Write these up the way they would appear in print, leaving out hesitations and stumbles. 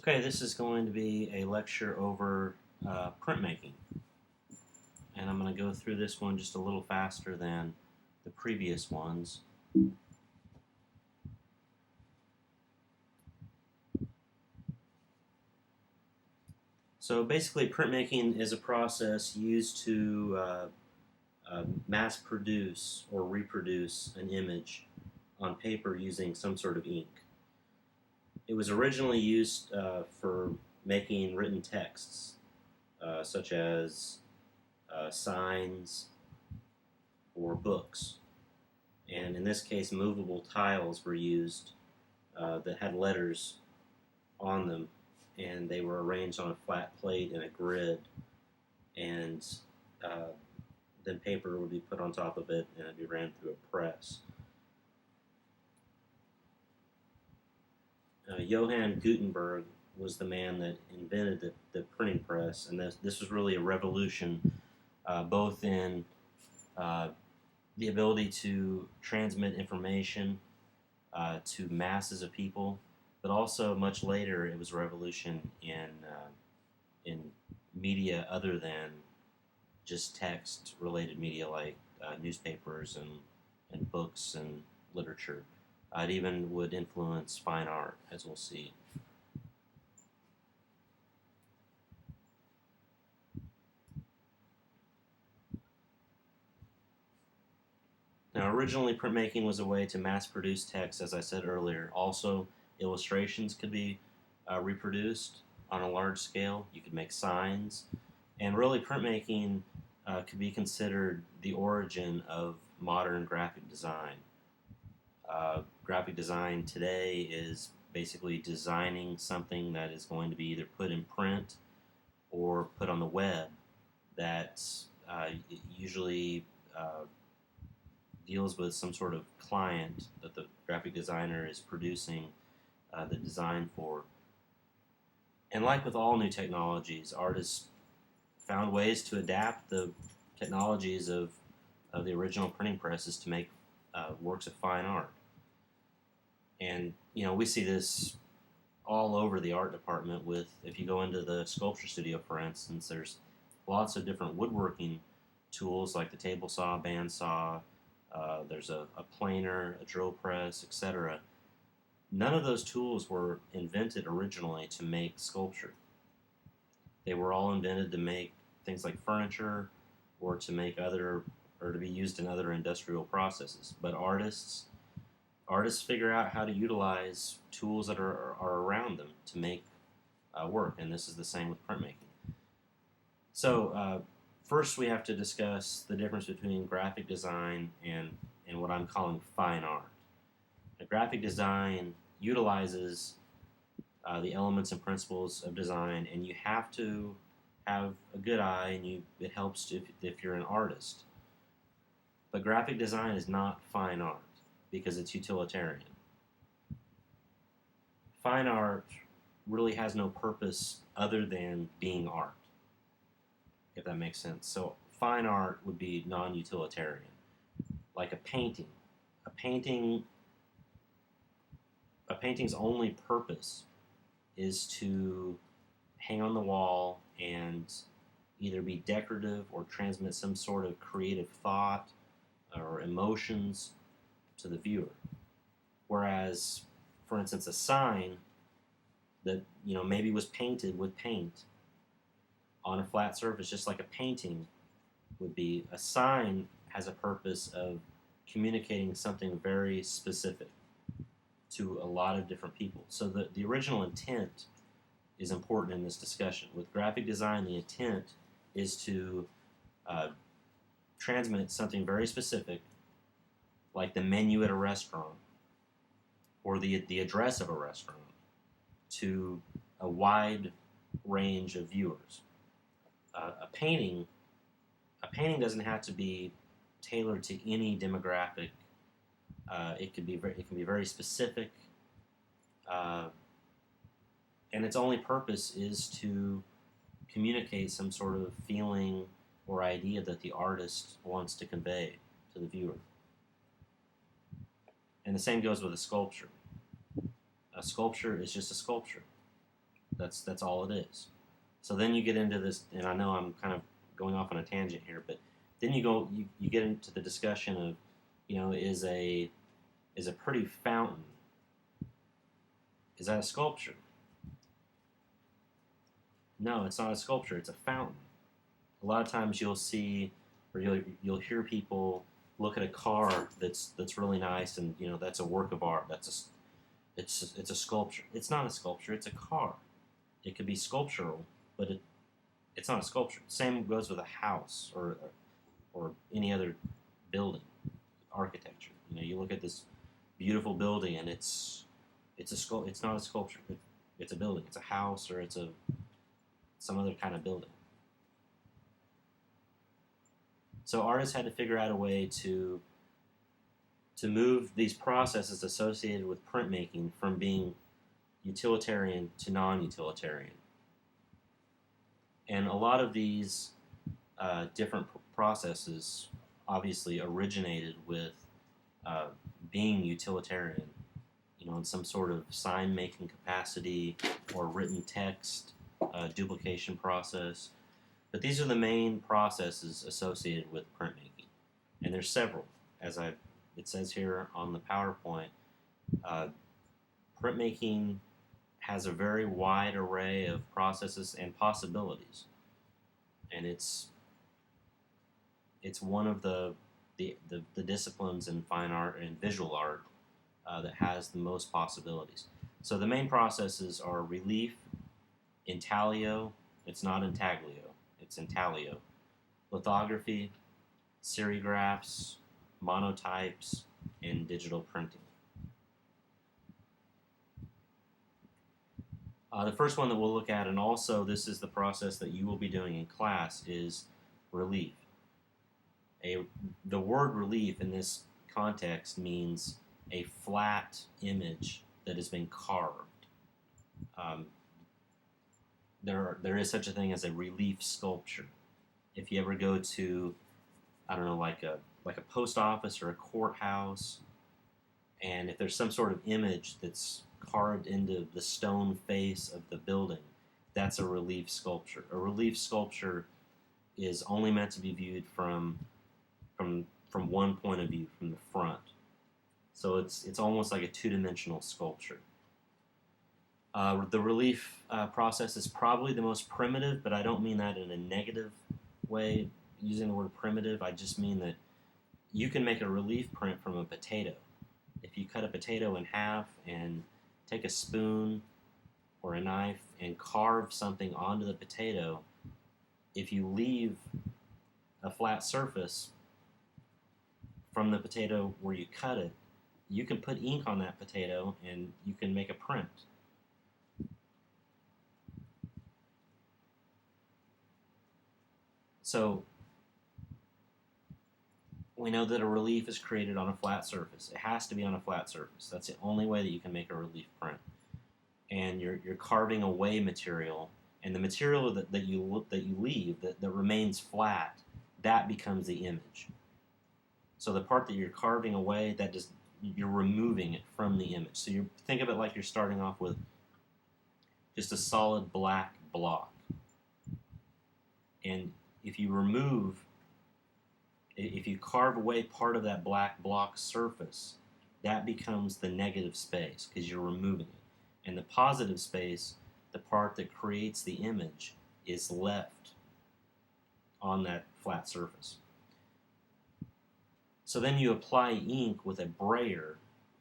Okay, this is going to be a lecture over printmaking, and I'm going to go through this one just a little faster than the previous ones. So basically, printmaking is a process used to mass produce or reproduce an image on paper using some sort of ink. It was originally used for making written texts, such as signs or books. And in this case, movable tiles were used that had letters on them, and they were arranged on a flat plate in a grid, and then paper would be put on top of it, and it'd be ran through a press. Johann Gutenberg was the man that invented the printing press, and this was really a revolution, both in the ability to transmit information to masses of people, but also much later it was a revolution in media other than just text-related media like newspapers and books and literature. It even would influence fine art, as we'll see. Now, originally, printmaking was a way to mass-produce text, as I said earlier. Also, illustrations could be reproduced on a large scale. You could make signs. And really, printmaking could be considered the origin of modern graphic design. Graphic design today is basically designing something that is going to be either put in print or put on the web that usually deals with some sort of client that the graphic designer is producing the design for. And like with all new technologies, artists found ways to adapt the technologies of the original printing presses to make works of fine art. And, we see this all over the art department with, if you go into the sculpture studio, for instance, there's lots of different woodworking tools like the table saw, bandsaw, there's a planer, a drill press, etc. None of those tools were invented originally to make sculpture. They were all invented to make things like furniture or to make to be used in other industrial processes. But artists figure out how to utilize tools that are around them to make work, and this is the same with printmaking. So first we have to discuss the difference between graphic design and what I'm calling fine art. Now, graphic design utilizes the elements and principles of design, and you have to have a good eye, and it helps if you're an artist. But graphic design is not fine art because it's utilitarian. Fine art really has no purpose other than being art, if that makes sense. So fine art would be non-utilitarian, like a painting. A painting's only purpose is to hang on the wall and either be decorative or transmit some sort of creative thought or emotions to the viewer. Whereas, for instance, a sign that maybe was painted with paint on a flat surface, just like a painting would be, a sign has a purpose of communicating something very specific to a lot of different people. So the original intent is important in this discussion. With graphic design, the intent is to transmit something very specific, like the menu at a restaurant or the address of a restaurant, to a wide range of viewers. A painting doesn't have to be tailored to any demographic. It can be very specific, and its only purpose is to communicate some sort of feeling or idea that the artist wants to convey to the viewer. And the same goes with a sculpture. A sculpture is just a sculpture. That's all it is. So then you get into this, and I know I'm kind of going off on a tangent here, but then you get into the discussion of, is a pretty fountain, is that a sculpture? No, it's not a sculpture. It's a fountain. A lot of times you'll see, or you'll hear people look at a car that's really nice, and that's a work of art. It's a sculpture. It's not a sculpture. It's a car. It could be sculptural, but it's not a sculpture. Same goes with a house or any other building, architecture. You look at this beautiful building, and it's not a sculpture. It's a building. It's a house, or it's some other kind of building. So artists had to figure out a way to move these processes associated with printmaking from being utilitarian to non-utilitarian. And a lot of these different processes obviously originated with being utilitarian, in some sort of sign-making capacity or written text duplication process. But these are the main processes associated with printmaking. And there's several. It says here on the PowerPoint, printmaking has a very wide array of processes and possibilities. And it's one of the disciplines in fine art and visual art that has the most possibilities. So the main processes are relief, intaglio, it's not intaglio, it's intaglio, lithography, serigraphs, monotypes, and digital printing. The first one that we'll look at, and also this is the process that you will be doing in class, is relief. The word relief in this context means a flat image that has been carved. There is such a thing as a relief sculpture. If you ever go to, I don't know, like a post office or a courthouse, and if there's some sort of image that's carved into the stone face of the building, that's a relief sculpture. A relief sculpture is only meant to be viewed from one point of view, from the front. So it's almost like a two-dimensional sculpture. The relief process is probably the most primitive, but I don't mean that in a negative way. Using the word primitive, I just mean that you can make a relief print from a potato. If you cut a potato in half and take a spoon or a knife and carve something onto the potato, if you leave a flat surface from the potato where you cut it, you can put ink on that potato and you can make a print. So we know that a relief is created on a flat surface. It has to be on a flat surface. That's the only way that you can make a relief print. And you're carving away material, and the material that you leave that remains flat, that becomes the image. So the part that you're carving away, you're removing it from the image. So you think of it like you're starting off with just a solid black block. And if you carve away part of that black block surface, that becomes the negative space because you're removing it. And the positive space, the part that creates the image, is left on that flat surface. So then you apply ink with a brayer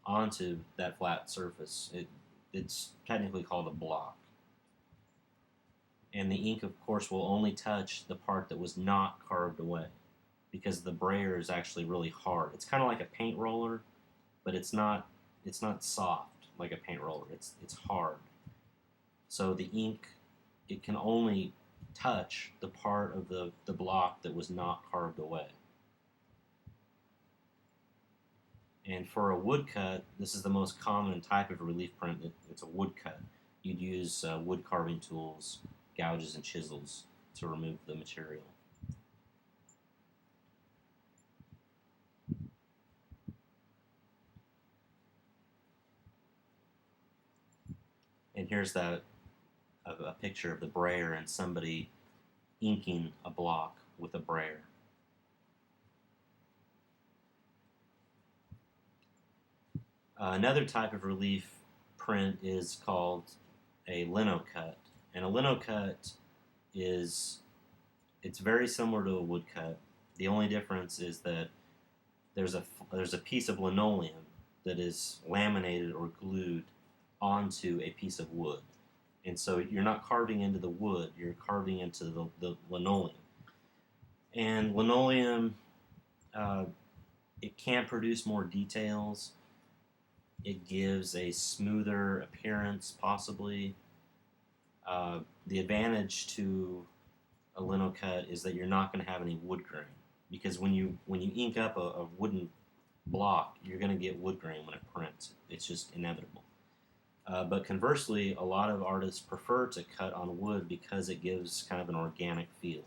onto that flat surface. It's technically called a block. And the ink, of course, will only touch the part that was not carved away, because the brayer is actually really hard. It's kind of like a paint roller, but it's not soft like a paint roller. It's hard. So the ink, it can only touch the part of the block that was not carved away. And for a woodcut, this is the most common type of relief print. It's a woodcut. You'd use wood carving tools, gouges and chisels to remove the material. And here's that a picture of the brayer and somebody inking a block with a brayer. Another type of relief print is called a linocut, and a linocut it's very similar to a woodcut. The only difference is that there's a piece of linoleum that is laminated or glued onto a piece of wood, and so you're not carving into the wood, you're carving into the linoleum. And linoleum, it can produce more details. It gives a smoother appearance, possibly. The advantage to a linocut is that you're not going to have any wood grain, because when you ink up a wooden block, you're going to get wood grain when it prints. It's just inevitable. But conversely, a lot of artists prefer to cut on wood because it gives kind of an organic feel.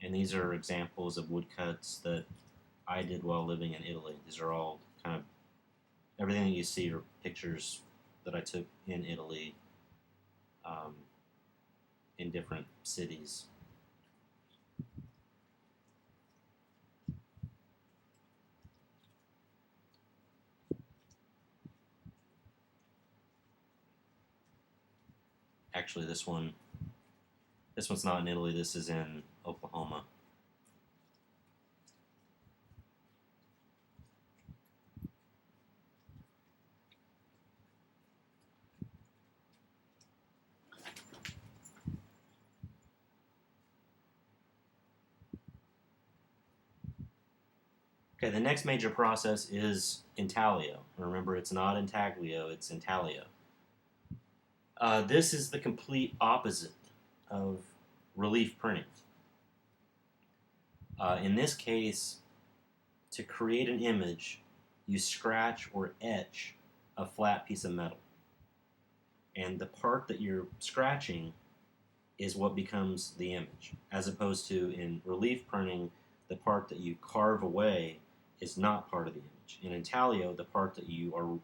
And these are examples of woodcuts that I did while living in Italy. These are all kind of, everything that you see are pictures that I took in Italy, in different cities. Actually, this one's not in Italy. This is in Oklahoma. Okay, the next major process is intaglio. Remember, it's not intaglio, it's intaglio. This is the complete opposite of relief printing. In this case, to create an image, you scratch or etch a flat piece of metal. And the part that you're scratching is what becomes the image, as opposed to in relief printing, the part that you carve away is not part of the image. In intaglio, the part that you are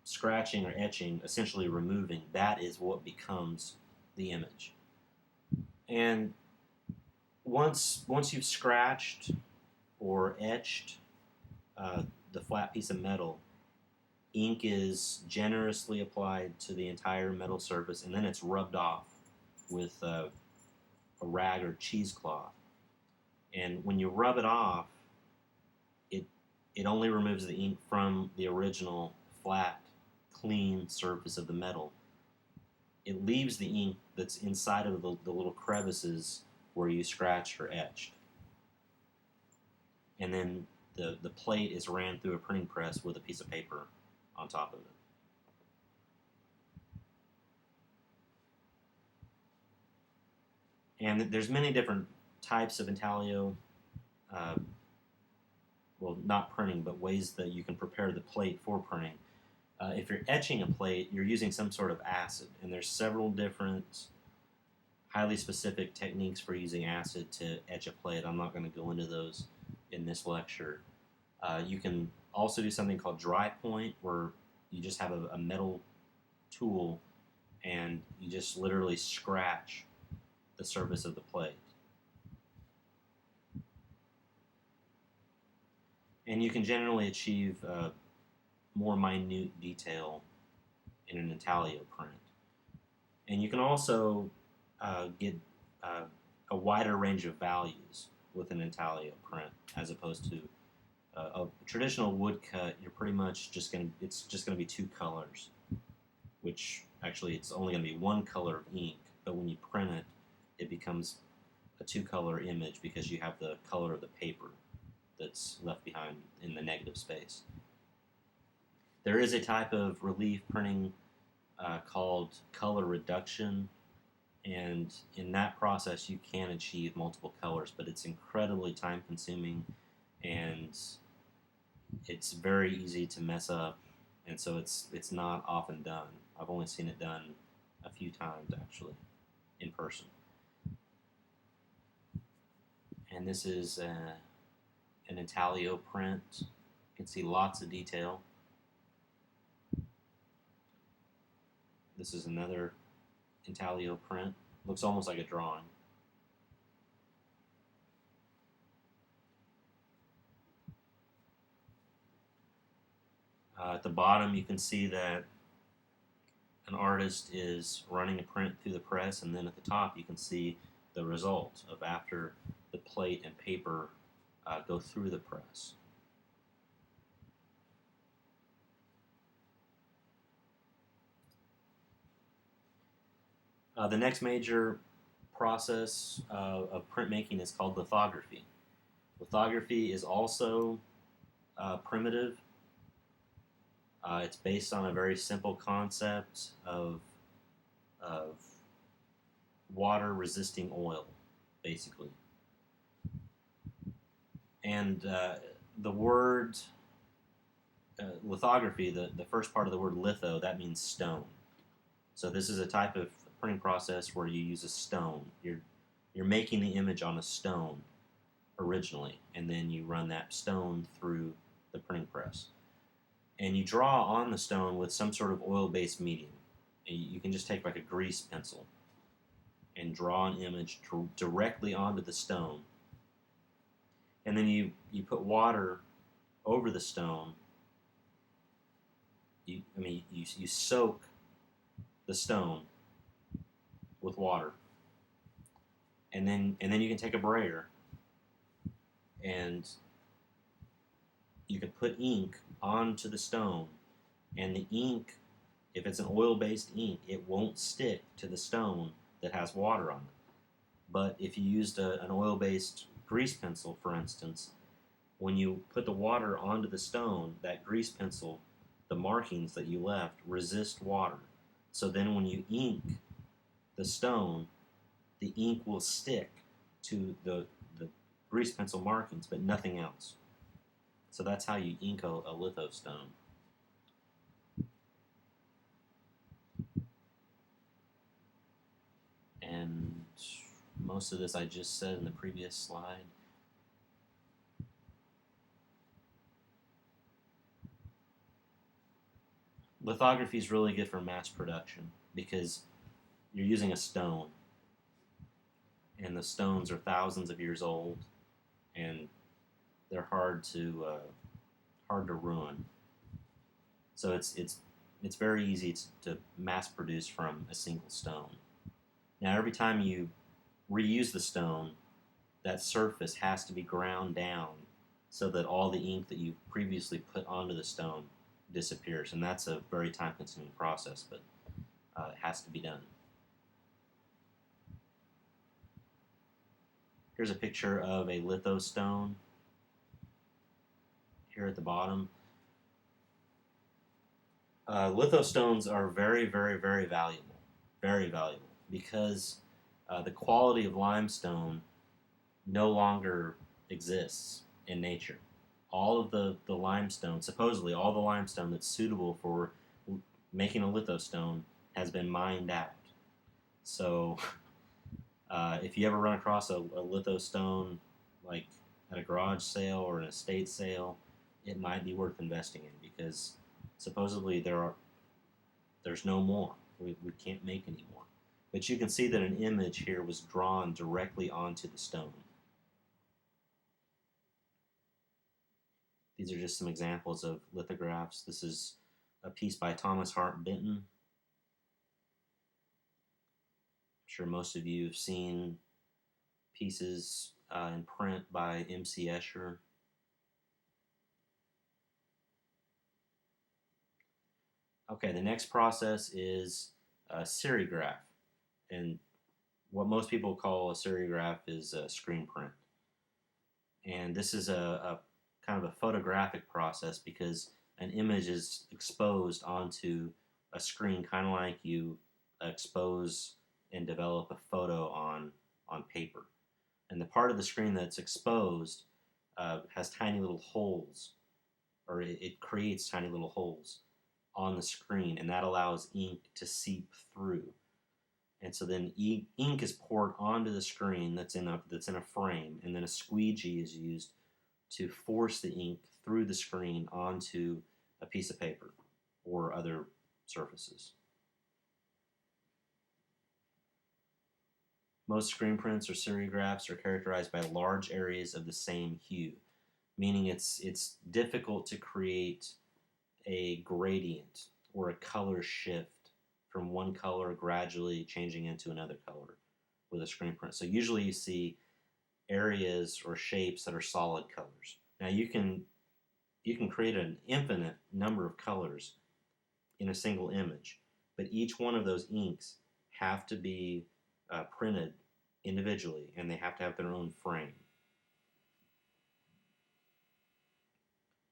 scratching or etching, essentially removing, that is what becomes the image. And once you've scratched or etched the flat piece of metal, ink is generously applied to the entire metal surface, and then it's rubbed off with a rag or cheesecloth. And when you rub it off, it only removes the ink from the original flat, clean surface of the metal. It leaves the ink that's inside of the little crevices where you scratched or etched. And then the plate is ran through a printing press with a piece of paper on top of it. And there's many different types of intaglio. Well, not printing, but ways that you can prepare the plate for printing. If you're etching a plate, you're using some sort of acid, and there's several different highly specific techniques for using acid to etch a plate. I'm not going to go into those in this lecture. You can also do something called dry point, where you just have a metal tool and you just literally scratch the surface of the plate. And you can generally achieve more minute detail in an intaglio print. And you can also get a wider range of values with an intaglio print, as opposed to a traditional woodcut. You're pretty much it's just gonna be two colors, which actually it's only gonna be one color of ink. But when you print it, it becomes a two-color image because you have the color of the paper that's left behind in the negative space. There is a type of relief printing called color reduction, and in that process you can achieve multiple colors, but it's incredibly time-consuming and it's very easy to mess up, and so it's not often done. I've only seen it done a few times, actually, in person. And this is an intaglio print. You can see lots of detail. This is another intaglio print. Looks almost like a drawing. At the bottom, you can see that an artist is running a print through the press, and then at the top, you can see the result of after the plate and paper go through the press. The next major process of printmaking is called lithography. Lithography is also primitive. It's based on a very simple concept of water resisting oil, basically. And the word lithography, the first part of the word litho, that means stone. So this is a type of printing process where you use a stone. You're making the image on a stone originally, and then you run that stone through the printing press. And you draw on the stone with some sort of oil-based medium. You can just take like a grease pencil and draw an image directly onto the stone. And then you put water over the stone. You soak the stone with water, and then you can take a brayer and you can put ink onto the stone, and the ink, if it's an oil-based ink, it won't stick to the stone that has water on it. But if you used an oil-based grease pencil, for instance, when you put the water onto the stone, that grease pencil, the markings that you left, resist water. So then when you ink the stone, the ink will stick to the grease pencil markings, but nothing else. So that's how you ink a litho stone. And most of this I just said in the previous slide. Lithography is really good for mass production because you're using a stone, and the stones are thousands of years old, and they're hard to ruin. So it's very easy to mass produce from a single stone. Now, every time you reuse the stone, that surface has to be ground down so that all the ink that you previously put onto the stone disappears, and that's a very time-consuming process, but it has to be done. Here's a picture of a litho stone here at the bottom. Litho stones are very, very, very valuable, because the quality of limestone no longer exists in nature. All of the limestone, supposedly all the limestone that's suitable for making a litho stone, has been mined out. So if you ever run across a litho stone, like at a garage sale or an estate sale, it might be worth investing in, because supposedly there's no more. We can't make any more. But you can see that an image here was drawn directly onto the stone. These are just some examples of lithographs. This is a piece by Thomas Hart Benton. I'm sure most of you have seen pieces in print by M.C. Escher. Okay, the next process is serigraph. And what most people call a serigraph is a screen print. And this is a kind of a photographic process, because an image is exposed onto a screen, kind of like you expose and develop a photo on paper. And the part of the screen that's exposed has tiny little holes, or it creates tiny little holes on the screen, and that allows ink to seep through. And so then ink is poured onto the screen that's in a frame, and then a squeegee is used to force the ink through the screen onto a piece of paper or other surfaces. Most screen prints or serigraphs are characterized by large areas of the same hue, meaning it's difficult to create a gradient or a color shift from one color gradually changing into another color with a screen print. So usually you see areas or shapes that are solid colors. Now you can create an infinite number of colors in a single image, but each one of those inks have to be printed individually, and they have to have their own frame.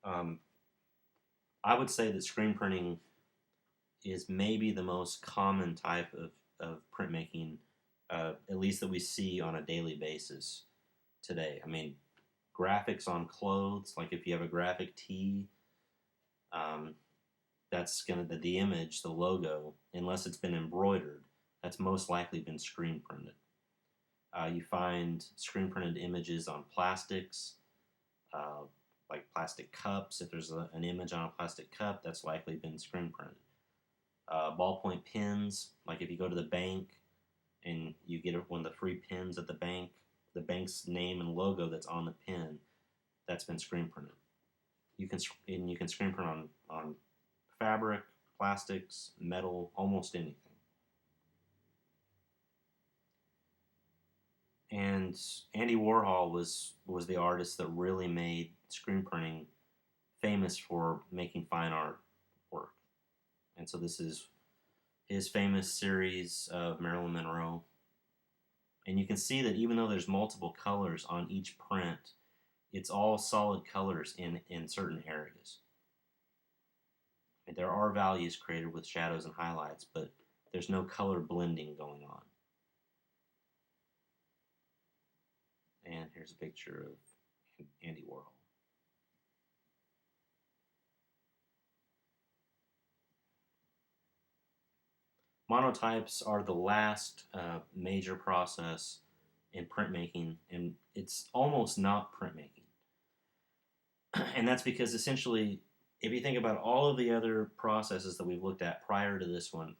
Um, I would say that screen printing is maybe the most common type of printmaking, at least that we see on a daily basis today. I mean, graphics on clothes, like if you have a graphic tee, um, that's going to, the image, the logo, unless it's been embroidered, that's most likely been screen printed. You find screen printed images on plastics, uh, like plastic cups. If there's an image on a plastic cup, that's likely been screen printed. Ballpoint pens, like if you go to the bank and you get one of the free pens at the bank's name and logo that's on the pen, that's been screen printed. You can screen print on fabric, plastics, metal, almost anything. And Andy Warhol was the artist that really made screen printing famous for making fine art work. And so this is his famous series of Marilyn Monroe. And you can see that even though there's multiple colors on each print, it's all solid colors in certain areas. And there are values created with shadows and highlights, but there's no color blending going on. And here's a picture of Andy Warhol. Monotypes are the last major process in printmaking, and it's almost not printmaking. And that's because essentially, if you think about all of the other processes that we've looked at prior to this one,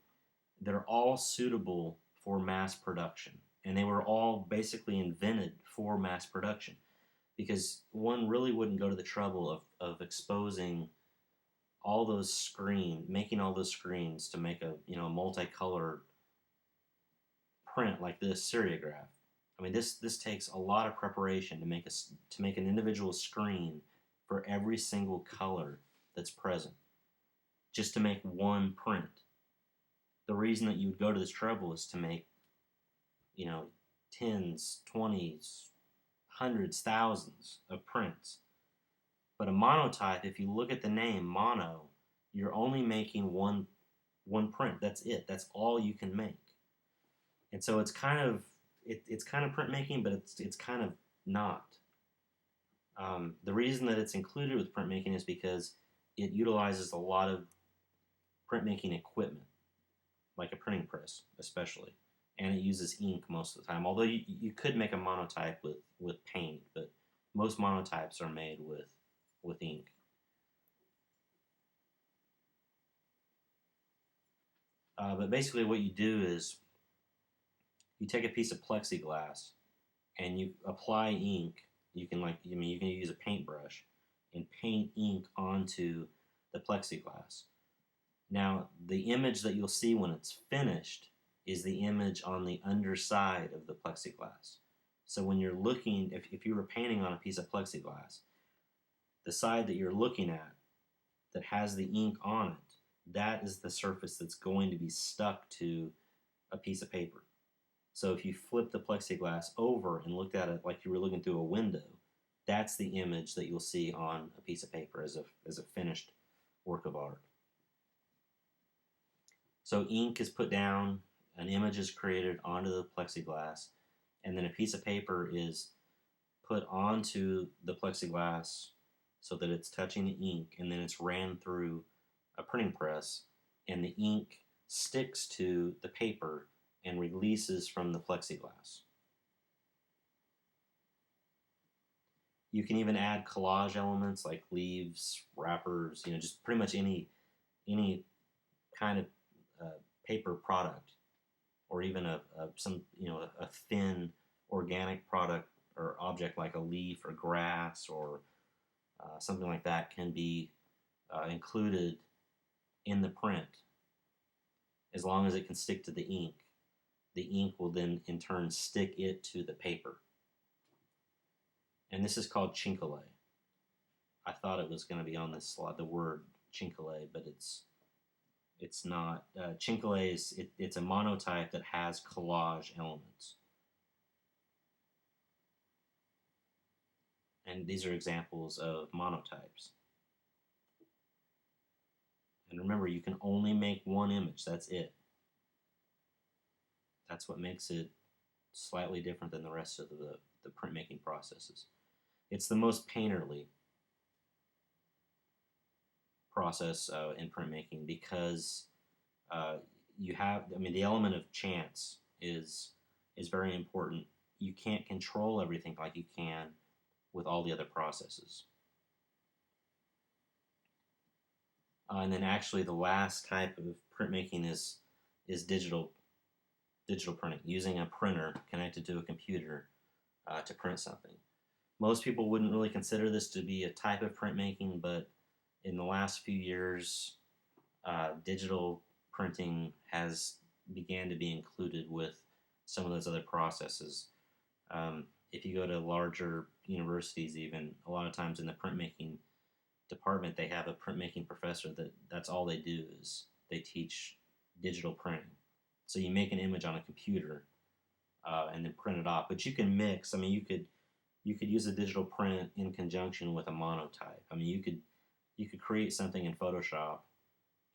they're all suitable for mass production. And they were all basically invented for mass production because one really wouldn't go to the trouble of exposing all those making all those screens to make a multicolored print like this serigraph. I mean, this takes a lot of preparation to make an individual screen for every single color that's present, just to make one print. The reason that you would go to this trouble is to make, tens, 20s, hundreds, thousands of prints. But a monotype, if you look at the name mono, you're only making one print. That's it. That's all you can make. And so it's kind of printmaking, but it's kind of not. The reason that it's included with printmaking is because it utilizes a lot of printmaking equipment, like a printing press, especially, and it uses ink most of the time. Although you could make a monotype with paint, but most monotypes are made with ink. But basically, what you do is you take a piece of plexiglass and you apply ink. You can you can use a paintbrush and paint ink onto the plexiglass. Now, the image that you'll see when it's finished is the image on the underside of the plexiglass. So when you're looking, if you were painting on a piece of plexiglass, the side that you're looking at that has the ink on it, that is the surface that's going to be stuck to a piece of paper. So if you flip the plexiglass over and looked at it like you were looking through a window, that's the image that you'll see on a piece of paper as a finished work of art. So ink is put down, an image is created onto the plexiglass, and then a piece of paper is put onto the plexiglass so that it's touching the ink, and then it's ran through a printing press, and the ink sticks to the paper and releases from the plexiglass. You can even add collage elements like leaves, wrappers, just pretty much any kind of paper product or even some a thin organic product or object like a leaf or grass or something like that can be included in the print as long as it can stick to the ink. The ink will then in turn stick it to the paper. And this is called chinkale. I thought it was going to be on this slide, the word chinkale, but it's not. Chinkale is it's a monotype that has collage elements. And these are examples of monotypes. And remember, you can only make one image. That's it. That's what makes it slightly different than the rest of the printmaking processes. It's the most painterly process in printmaking because you have, I mean, the element of chance is very important. You can't control everything like you can with all the other processes. And then actually the last type of printmaking is digital printing, using a printer connected to a computer to print something. Most people wouldn't really consider this to be a type of printmaking, but in the last few years, digital printing has began to be included with some of those other processes. If you go to larger universities, even a lot of times in the printmaking department, they have a printmaking professor that's all they do is they teach digital printing. So you make an image on a computer and then print it off. But you can mix. I mean, you could use a digital print in conjunction with a monotype. I mean, you could create something in Photoshop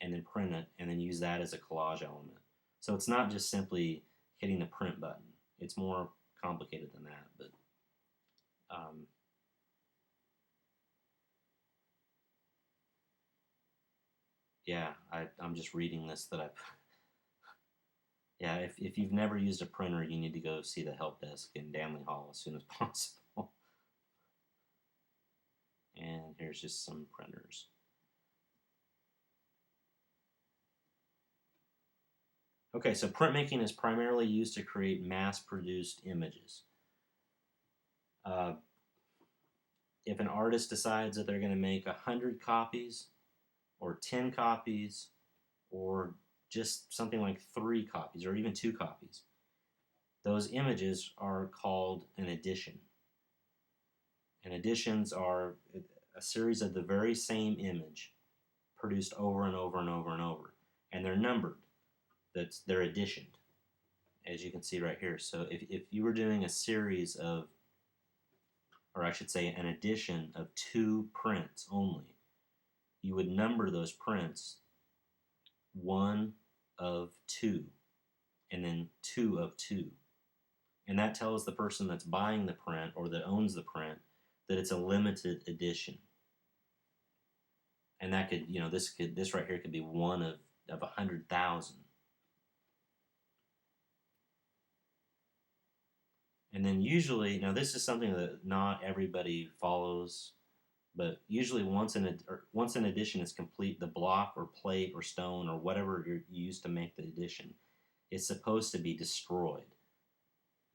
and then print it and then use that as a collage element. So it's not just simply hitting the print button. It's more complicated than that. But yeah, I'm just reading this that I. Yeah, if you've never used a printer, you need to go see the help desk in Danley Hall as soon as possible. And here's just some printers. Okay, so printmaking is primarily used to create mass-produced images. If an artist decides that they're going to make 100 copies, or 10 copies, or just something like 3 copies, or even 2 copies, those images are called an edition. And editions are a series of the very same image produced over and over and over and over. And they're numbered. They're editioned, as you can see right here. So if you were doing a series of, or I should say an edition of 2 prints only, you would number those prints 1 of 2, and then 2 of 2. And that tells the person that's buying the print or that owns the print that it's a limited edition. And that could, this right here could be 1 of 100,000. And then usually, now this is something that not everybody follows, but usually once an edition is complete, the block or plate or stone or whatever you used to make the edition is supposed to be destroyed.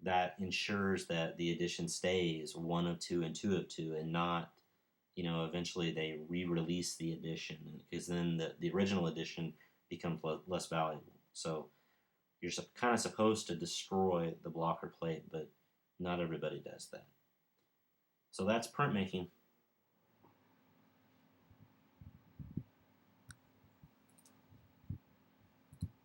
That ensures that the edition stays 1 of 2 and 2 of 2, and not, eventually they re-release the edition, because then the original edition becomes less valuable. So you're kind of supposed to destroy the block or plate, but not everybody does that. So that's printmaking.